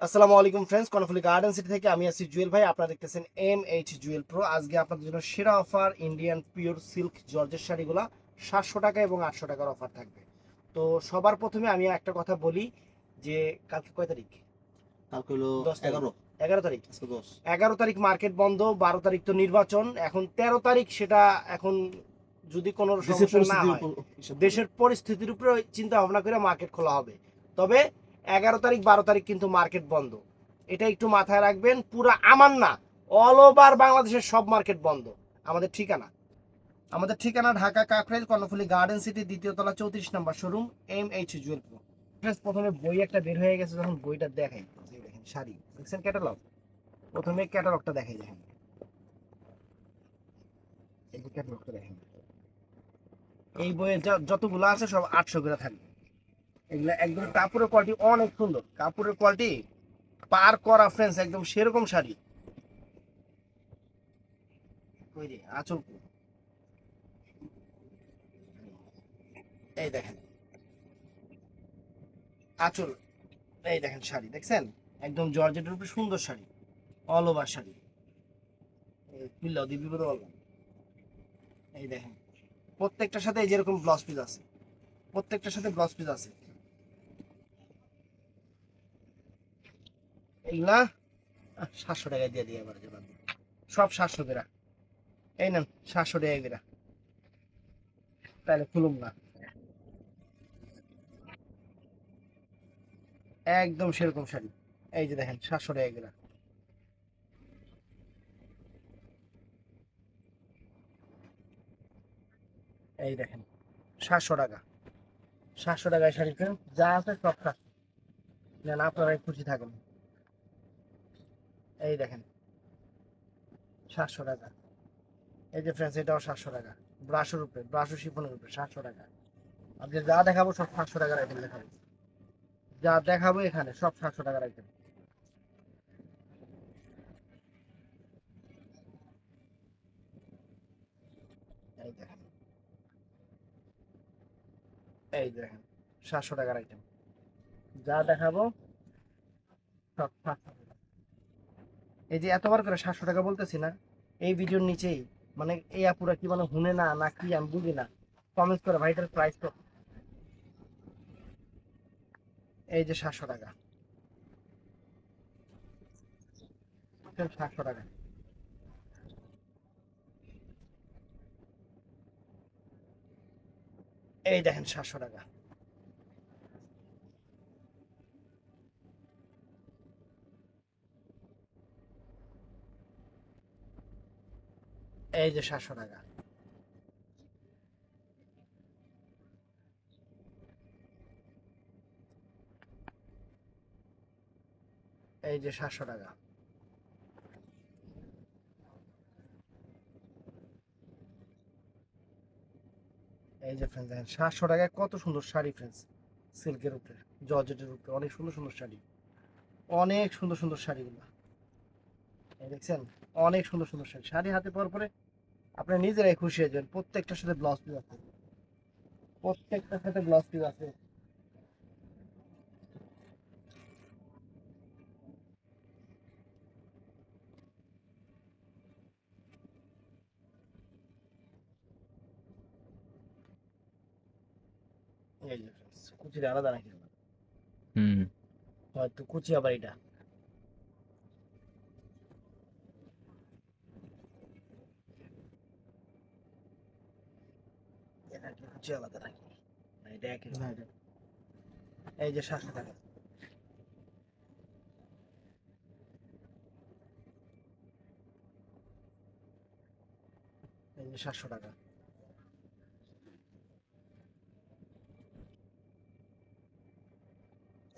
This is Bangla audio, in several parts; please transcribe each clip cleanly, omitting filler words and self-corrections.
আসসালামু আলাইকুম ফ্রেন্ডস, কর্ণফুলি গার্ডেন সিটি থেকে আমি আছি জুয়েল ভাই। আপনারা দেখতেছেন MH জুয়েল প্রো। আজকে আপনাদের জন্য সেরা অফার ইন্ডিয়ান পিওর সিল্ক জর্জের শাড়িগুলো 700 টাকা এবং 800 টাকার অফার থাকবে। তো সবার প্রথমে আমি একটা কথা বলি যে কালকে কয় তারিখ? কালকে হলো 10 তারিখ। 11। 11 তারিখ। আজকে 10। 11 তারিখ মার্কেট বন্ধ, 12 তারিখ তো নির্বাচন, এখন 13 তারিখ। সেটা এখন যদি কোনো দেশের সমস্যা না পরিস্থিতির হয়, উপর হিসাব করে। দেশের পরিস্থিতির উপরে চিন্তা ভাবনা করে মার্কেট খোলা হবে। তবে 11 তারিখ 12 তারিখ কিন্তু মার্কেট বন্ধ, এটা একটু মাথায় রাখবেন। পুরা আমার না, অল ওভার বাংলাদেশের সব মার্কেট বন্ধ। আমাদের ঠিকানা ঢাকা কাকরাইল কর্ণফুলি গার্ডেন সিটি, দ্বিতীয় তলা, 34 নম্বর শোরুম, MH জুয়েল প্রো। প্রথমে বই একটা বের হয়ে গেছে, যখন বইটা দেখাই, দেখেন শাড়ি দেখছেন, ক্যাটালগ। প্রথমে ক্যাটালগটা দেখাই, দেখেন এই যে ক্যাটালগটা দেখেন। এই বইয়ে যতগুলো আছে সব 800 করে থাকবে। এগুলা একদম কাপড়ের কোয়ালিটি অনেক সুন্দর, কাপড়ের কোয়ালিটি পার করা ফ্রেন্ডস, একদম সেরকম শাড়ি। ওই যে আঁচল, এই দেখেন আঁচল, এই দেখেন শাড়ি দেখছেন, একদম জর্জেটের উপরে সুন্দর শাড়ি, অল ওভার শাড়ি। বিপদ বললাম, এই দেখেন প্রত্যেকটার সাথে এই যেরকম ব্লাউজ পিস আছে, প্রত্যেকটার সাথে ব্লাউজ পিস আছে। এইগুলা 700 টাকায় দিয়ে দিয়ে আবার সব 700 করে। এই নেন 700 টাকা করে, তাহলে খুলুম না, একদম সেরকম শাড়ি। এই যে দেখেন 700 টাকা করে। এই দেখেন 700 টাকা, 700 টাকায় শাড়ি ফ্রেন্ড, যা আছে সব 700। নেন, আপনারাই খুশি থাকেন। এই দেখেন 700 টাকা। এই যে ফ্রেন্ডস, এটাও 700 টাকা। ব্রাশের উপরে, ব্রাশো শিফনের উপরে 700 টাকা। আপনি যা দেখাবো সব 700 টাকার আইটেম দেখাবো, যা দেখাবো এখানে সব 700 টাকার আইটেম। এই দেখেন, এই দেখেন 700 টাকার আইটেম, যা দেখাবো সব 700 টাকা। এই যে এতবার করে 700 টাকা বলতেছি না, এই ভিডিওর নিচেই মানে এই আপুরা কি মানে হুনে না না কি আমি বুঝি না, কমেন্ট করে ভাইটার প্রাইস তো। এই যে 700 টাকা, 700 টাকা। এই দেখেন 700 টাকা। এই যে 700 টাকা। এই যে 700 টাকা। এই যে ফ্রেন্ডস দেখেন 700 টাকায় কত সুন্দর শাড়ি ফ্রেন্ডস, সিল্কের উপরে, জর্জেটের উপরে, অনেক সুন্দর সুন্দর শাড়ি, অনেক সুন্দর সুন্দর শাড়িগুলো। এই দেখছেন, অনেক সুন্দর সুন্দর শাড়ি। শাড়ি হাতে পাওয়ার পরে আপনি নিজেরাই খুশি হয়ে যাবেন। প্রত্যেকটার সাথে ব্লাউজ পিস আছে, প্রত্যেকটার সাথে ব্লাউজ পিস আছে। এই যে friends, কুচিটা আলাদা নাকি আবার? হুম। হয়তো কুচি আবার এটা, এটা কি কুচি আলাদা নাকি? না, এটা একই রকম। এই যে 700 টাকা। এই যে 700 টাকা।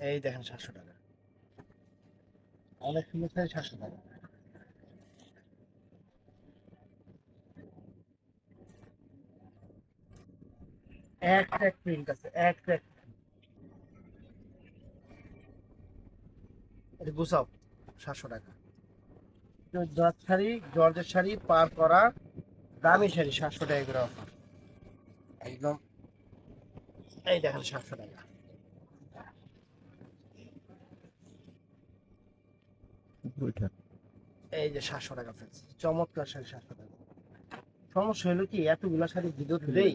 এই দেখেন 700 টাকা, অনেক সুন্দর শাড়ি, 700 টাকা। এক এক প্রিন্ট আছে, এক এক। এটা গুছাও 700 টাকা। জর্জ শাড়ি, জর্জের শাড়ি পার করা, দামি শাড়ি 700 টাকা করে অফার একদম। এই দেখেন 700 টাকা। ওইটা এই যে 700 টাকা ফ্রেন্ডস, চমৎকার শাড়ি 700 টাকা। সমস্যা হলো কি, এতগুলা শাড়ি ভিডিও তুলেই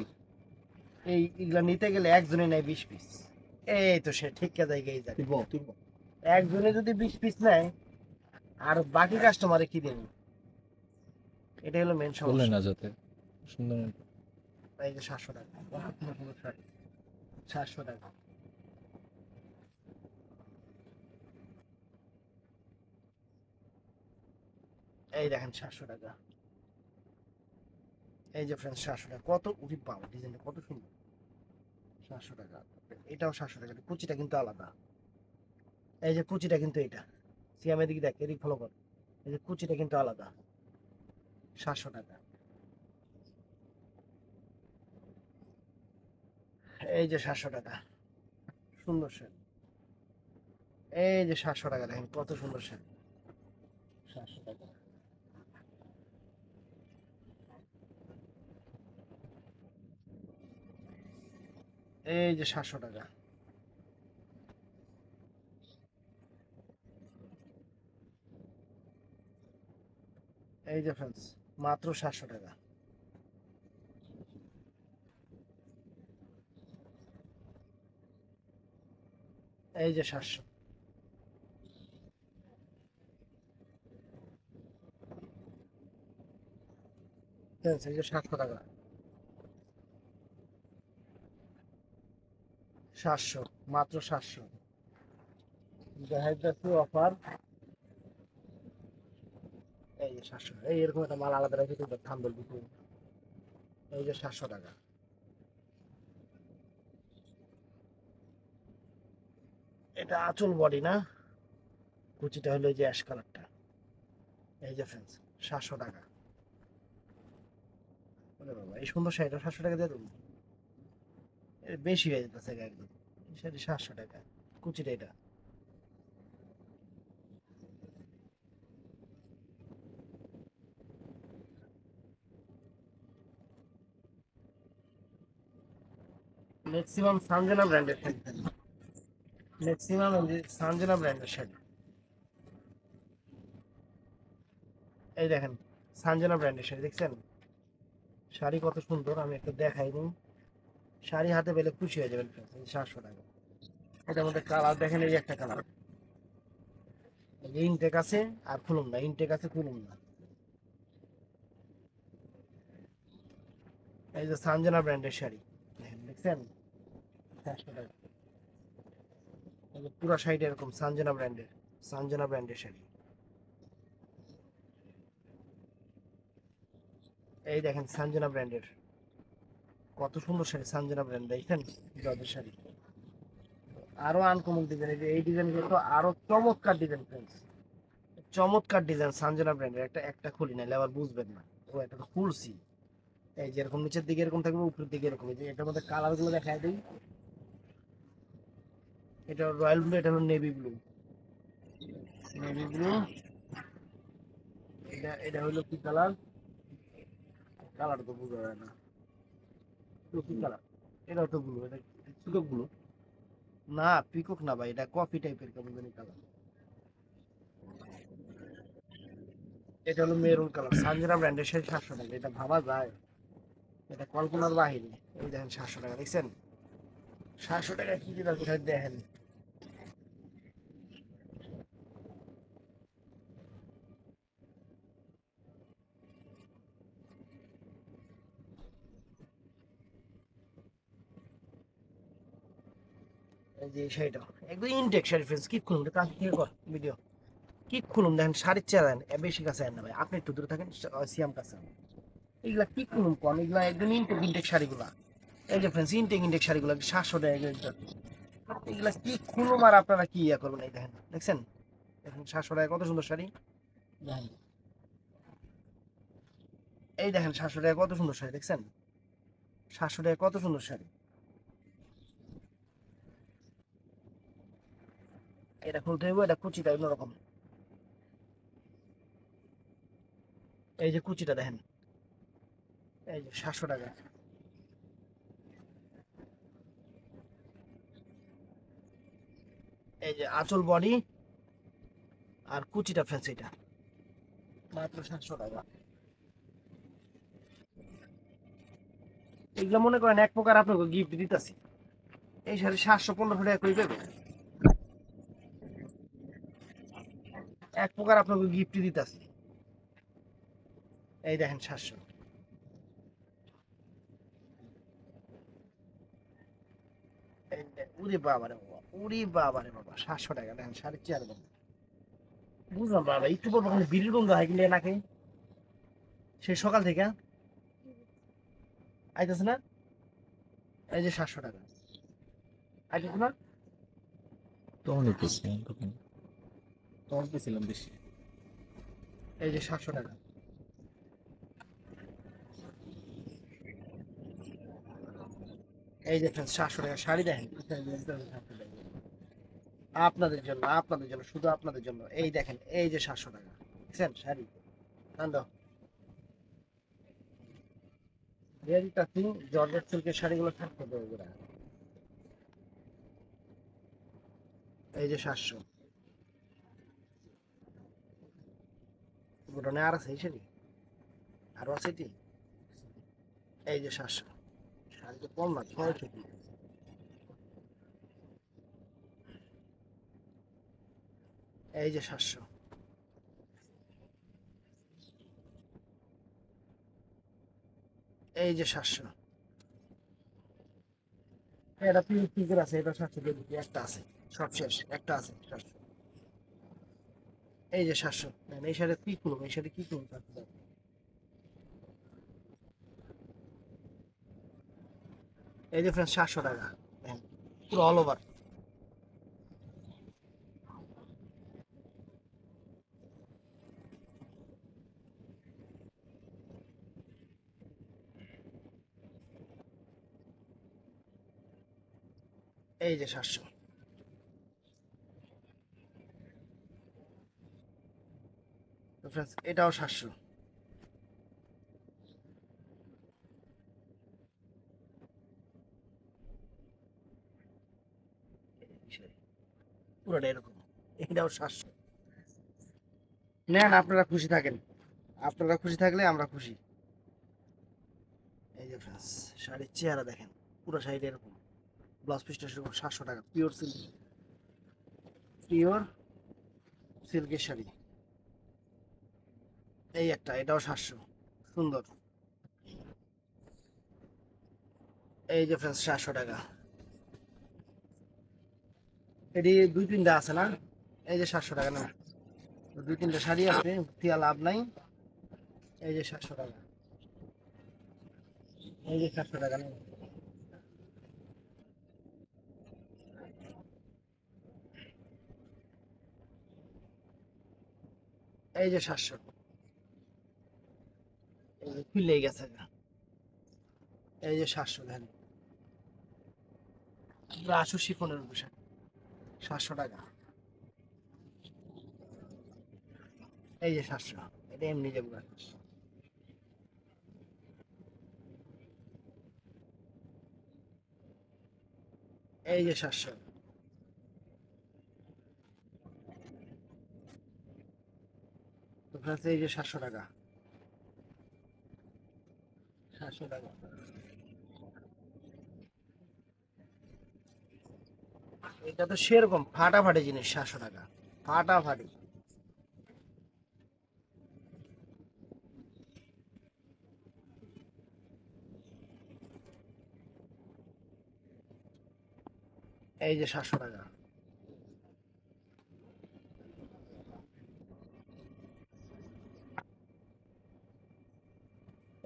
এইগুলা নিতে গেলে একজনে নেয় 20 পিস। এই তো সে ঠিক জায়গায় যায়। তুলবো একজনে যদি 20 পিস নেয়, আর বাকি কাস্টমারে কি দেবে? এটা হলো মেন বললে সমস্যা। না যাতে সুন্দর এই যে 700 টাকা, সুন্দর সুন্দর শাড়ি 700 টাকা। এই দেখেন 700 টাকা। এই যে ফ্রেন্ডস 700 টাকা, কত উঠি পাওয়া, ডিজাইনটা কত সুন্দর। 700 টাকা। এটাও 700 টাকা, কুচিটা কিন্তু আলাদা। এই যে কুচিটা কিন্তু এটা, সিয়ামের দিকে দেখ, এদিক ফলো কর। এই যে কুচিটা কিন্তু আলাদা। 700 টাকা। এই যে 700 টাকা, সুন্দর শাড়ি। এই যে 700 টাকা, দেখেন কত সুন্দর শাড়ি। 700 টাকা। এই যে 700 টাকা। এই যে ফ্রেন্ডস, মাত্র 700 টাকা। এই যে 700। ফ্রেন্ডস এই যে 700 টাকা। 700, মাত্র 700। দেখা যাচ্ছে অফার। এই যে 700, এই এরকম একটা মাল আলাদা রেখে দিতে থাম্বেল বিক্রি। এই যে 700 টাকা। এটা আঁচল বডি না, কুচিটা হলো এই যে অ্যাশ কালারটা। এই যে ফ্রেন্ডস 700 টাকা। ওরে বাবা, এই সুন্দর শাড়িটা 700 টাকা দিয়ে দেবো? এর বেশি হয়ে যেতেছে একদম। এই শাড়ি 700 টাকা, কুচিটা এটা। ম্যাক্সিমাম সানজানা ব্র্যান্ডের শাড়ি, ম্যাক্সিমাম সানজানা ব্র্যান্ডের শাড়ি। এই দেখেন, সানজানা ব্র্যান্ডের শাড়ি দেখছেন? শাড়ি কত সুন্দর, আমি একটু দেখাই দিই। শাড়ি হাতে পেলে খুশি হয়ে যাবেন friends। এই 700 টাকা। এটার মধ্যে কালার দেখেন, এই একটা কালার ইনটেক আছে, আর খুলুম না, ইনটেক আছে খুলুম না। এই যে সানজানা ব্র্যান্ডের শাড়ি, দেখেন, দেখছেন? 700 টাকা। এই যে পুরো শাড়িটা এরকম সানজানা ব্র্যান্ডের, সানজানা ব্র্যান্ডের শাড়ি। এই দেখেন সানজানা ব্র্যান্ডের, কত সুন্দর শাড়ি, সানজানা ব্র্যান্ড দেখেন, জর্জের শাড়ি। আরো আনকমন ডিজাইন, এই যে এই ডিজাইনগুলো তো আরো চমৎকার ডিজাইন ফ্রেন্ডস। চমৎকার ডিজাইন সানজানা ব্র্যান্ডের, একটা একটা খুলি না আবার বুঝবেন না। ও একটা তো খুলছি। এই যে এরকম নিচের দিকে এরকম থাকবে, উপরের দিকে এরকম। এই যে এটার মধ্যে কালার গুলো দেখায় দিই। এটা রয়্যাল ব্লু, এটা হলো নেভি ব্লু। Navy blue. এটা এটা হলো কি কালার? কালার তো বোঝা যায় না, তো কি কালার? এটাও তো ব্লু, এটা পিকক ব্লু না, পিকক না ভাই, এটা কফি টাইপের কেমন জানি কালার। এটা হলো মেরুন কালার, সানজানা ব্র্যান্ডের সেই 700 টাকা, এটা ভাবা যায়? এটা কল্পনার বাহিরে। এই দেখেন 700 টাকা, দেখছেন? 700 টাকা কি দিলাম কোথায় দেখেন। এই যে এই শাড়িটা একদম ইনটেক শাড়ি ফ্রেন্ডস, কি খুলুন কাছ থেকে কর ভিডিও, কি খুলুন দেখেন, শাড়ির চেয়ার দেন বেশি কাছে আন না ভাই, আপনি একটু দূরে থাকেন, সিয়াম কাছে আন। এগুলা কি খুলুন কোন, এগুলা একদম ইনটেক ইনটেক শাড়িগুলা। এই যে ফ্রেন্ডস ইনটেক ইনটেক শাড়িগুলা 700 টাকা এগুলা। এগুলা কি খুলুম, আর আপনারা কি ইয়া করবেন? এই দেখেন, দেখছেন? দেখেন 700 টাকা কত সুন্দর শাড়ি। দেখেন, এই দেখেন 700 টাকা কত সুন্দর শাড়ি, দেখছেন? 700 টাকা কত সুন্দর শাড়ি। এটা খুলতে হইব, এটা কুচিটা অন্যরকম। এই যে কুচিটা দেখেন, এই যে 700 টাকা। এই যে আঁচল বডি, আর কুচিটা ফ্রেন্ডস এটা মাত্র 700 টাকা। এগুলো মনে করেন এক প্রকার আপনাকে গিফট দিতেছি। এই শাড়ি 700-1500 টাকা করে দেবে, এক প্রকার আপনাকে গিফট দিতেছি। এই দেখেন 700। উরে বাবা রে বাবা, উরে বাবা রে বাবা, 700 টাকা দেখেন শাড়ির চেয়ার বন্ধ। বুঝলাম বাবা, একটু পর কখন বিড়ির গন্ধ হয় কিনলে নাকি সেই সকাল থেকে আইতেছে না। এই যে 700 টাকা আইতেছে না। তখন নিতেছি তখন তখন পেয়েছিলাম বেশি। এই যে 700 টাকা। এই যে 700 টাকা শাড়ি দেখেন, আপনাদের জন্য, আপনাদের জন্য, শুধু আপনাদের জন্য। এই দেখেন, এই যে 700 টাকা দেখছেন শাড়ি। আনন্দ রিয়েল টাচিং জর্জেট সিল্কের শাড়িগুলো থাকতে দেবে ওরা। এই যে 700 গোডনে আর আছে এই শাড়ি, আরো আছে এটি। এই যে 700 শাড়ি তো কম না, 600 পিস। এই যে 700। এই যে 700। এটা পিস পিসের আছে, এটা 700 দিয়ে দিচ্ছি, একটা আছে, সব শেষ, একটা আছে 700। এই যে 700 নেন, এই শাড়ি কি করবো, এই শাড়ি কি করবো এই যে ফ্রেন্ড 700 টাকা দেখেন, পুরো অল ওভার। এই যে 700। তো ফ্রেন্ডস এটাও 700। পুরোটা এরকম, এটাও 700। নেন, আপনারা খুশি থাকেন, আপনারা খুশি থাকলে আমরা খুশি। এই যে ফ্রেন্ডস শাড়ির চেহারা দেখেন, পুরো শাড়িটা এরকম, ব্লাউজ পিসটা সেরকম। 700 টাকা পিওর সিল্ক, পিওর সিল্কের শাড়ি। এই একটা, এটাও 700, সুন্দর। এই যে ফ্রেন্ডস 700 টাকা। এটি দুই তিনটা আছে না। এই যে 700 টাকা না, দুই তিনটা শাড়ি আছে, তিয়া লাভ নাই। এই যে 700 টাকা। এই যে 700 টাকা না। এই যে 700। এই যে খুললেই গেছে গা। এই যে 700 দেন, ব্রাশো শিফনের পোশাক 700 টাকা। এই যে 700, এটা এমনি যে ব্রাশ। এই যে 700। তো ফ্রেন্ডস এই যে 700 টাকা, 700 টাকা। এটা তো সেরকম ফাটাফাটি জিনিস, 700 টাকা ফাটাফাটি। এই যে 700 টাকা।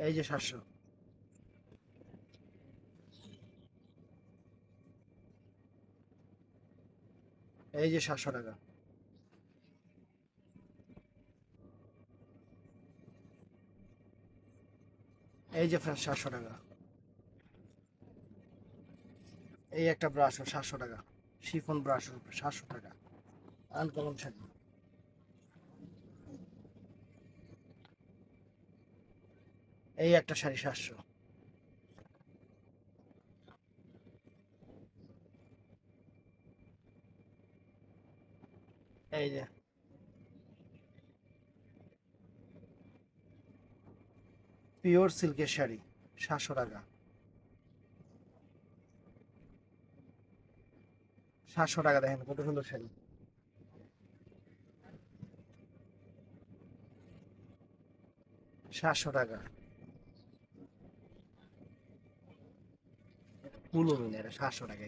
এই যে 700। এই যে 700 টাকা। এই যে ফ্রেন্ডস 700 টাকা। এই একটা ব্রাশ 700 টাকা, শিফন ব্রাশ 700 টাকা, আনকমন শাড়ি। এই একটা শাড়ি 700। এই যে পিওর সিল্কের শাড়ি 700 টাকা। 700 টাকা, দেখেন কত সুন্দর শাড়ি। সাতশো টাকা ফুল মিলে, এটা 700 টাকা।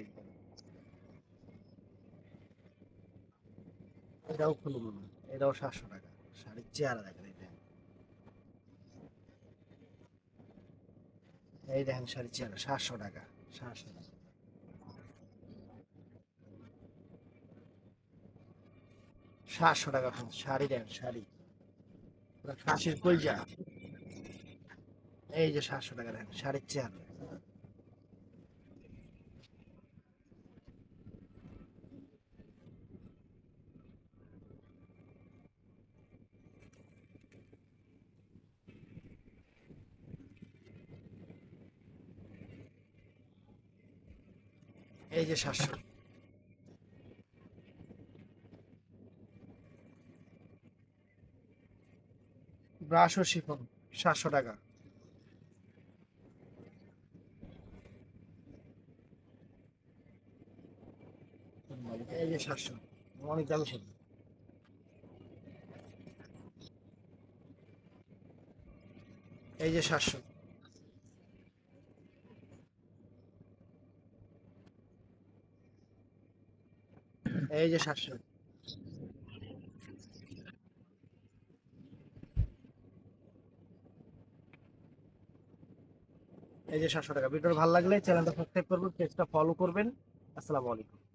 এটাও ফুল মিলে, এটাও 700 টাকা। শাড়ির চেহারা দেখেন এই দেখেন, এই দেখেন শাড়ির চেহারা 700 টাকা। 700 টাকা, 700 টাকা শাড়ি দেখেন, শাড়ি পুরো খাসির কলজা। এই যে 700 টাকা দেখেন শাড়ির চেহারা। এই যে 700। ব্রাশ ও শিফন 700 টাকা। এই যে 700, অনেক দামি শাড়ি। এই যে 700। এই যে 700। এই যে 700 টাকা। ভিডিও ভালো লাগলে চ্যানেলটা সাবস্ক্রাইব করবেন, পেজটা ফলো করবেন। আসসালামু আলাইকুম।